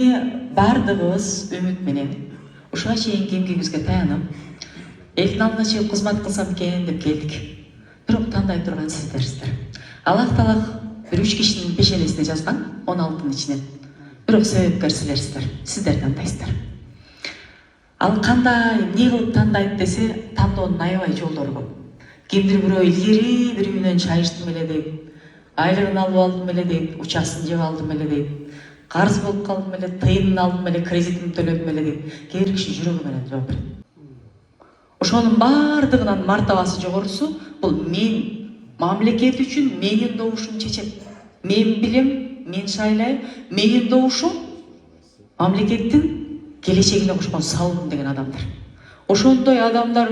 Бардыгыбыз үмүт менен ушуга чейинки эмгегибизге таянып, элдин алдына чыгып кызмат кылсам экен деп келдик. Бирок тандай турган сиздерсиздер. Аллах Таала бир 3 кишинин пешенесине жазган 16-нын ичинен. Бирок себепкер силерсиздер. Сиздер тандайсыздар. Ал кандай, эмне кылып тандайт десе, тандоонун аябай жолдору көп. Кимдир бирөө илгери бири менен чай ичтим эле дейт, айлыгын алып алдым эле дейт, учасын жеп алдым эле дейт, карыз болуп калдым эле, тыйынын алдым эле, кредитимди төлөдүм эле дейт. Кээ бир киши жүрөгү менен жооп берет. Ошонун баардыгынын мартабасы жогорусу бул мамлекет үчүн менин добушум чечет. Мен билем, мен шайлайм, менин добушум мамлекеттин келечегине кошкон салымым деген адамдар. Ошондой адамдар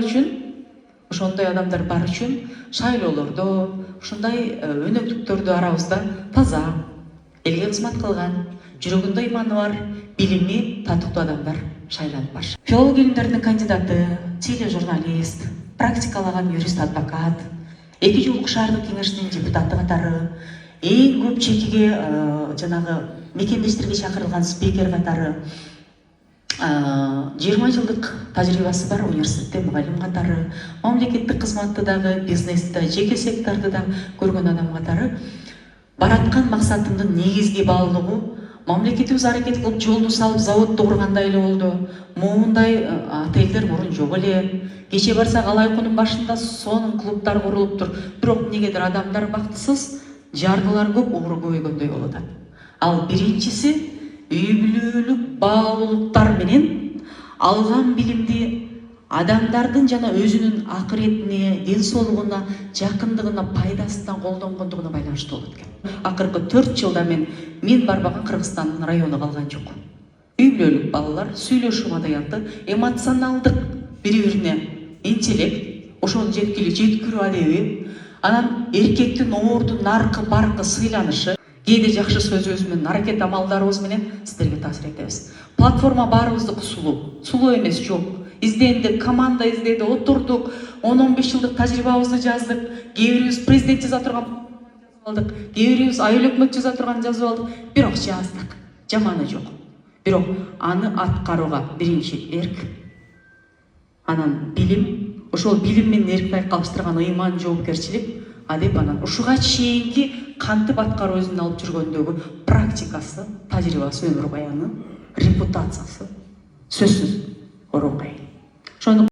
бар үчүн шайлоолордо, ушундай өнөктүктөрдө арабызда таза, элге кызмат кылган, жүрөгүндө иманы бар, билими татыктуу адамдар шайланып барышат. Филолог илимдеринин кандидаты, тележурналист, практикалаган юрист-адвокат, 2 жолдук шаардык кеңештин депутаты катары, эң көп чекиге жанагы мекендештерге чакырылган спикер катары, 20 жылдык тажрыйбасы бар университетте мугалим катары, мамлекеттик кызматты дагы, бизнесте, жеке секторду да көргөн адам катары бараткан максатымдын негизги баалуулугу мамлекетибиз аракет кылып жолду салып заводду кургандай эле болду. Моундай отелдер мурун жок эле. Кече барсак Алайкунун башында сонун клубдар курулуптур. Бирок эмнегедир адамдар бактысыз, жардылар көп, ууру көбөйгөндөй болуп атат. Ал биринчиси үй бүлөлүк баалуулуктар менен алган билимди адамдардын жана өзүнүн акыретине, ден соолугуна, жакындыгына, пайдасына колдонгондугуна байланыштуу болот экен. Акыркы 4 жылда мен барбаган Кыргызстандын району калган жок. Үй бүлөлүк балалар, сүйлөшүү маданияты, эмоционалдык бири-бирине интеллект, ошол жеткирүү адеби, анан эркектин оордун наркы, баркы, сыйланышы, кээде жакшы сөзүбүз менен, аракет амалдарыбыз менен сиздерге таасир этебиз. Платформа баарыбыздыкы сулуу эмес, жок. Издендик, команда издеди, отурдук, 10-15 жылдык тажрыйбабызды жаздык, кээ бирибиз президент жаза турган жазып алдык, кээ бирибиз айыл өкмөт жаза турган жазып алдык, бирок жаздык, жаманы жок. Бирок аны аткарууга биринчи эрк, анан билим, ошол билим менен эркти айкалыштырган ыйман, жоопкерчилик, адеп анан ушуга чейинки кантип аткаруу өзүнүн алып жүргөндөгү практикасы, тажрыйбасы, өмүр баяны, репутациясы сөзсүз орунга ээ.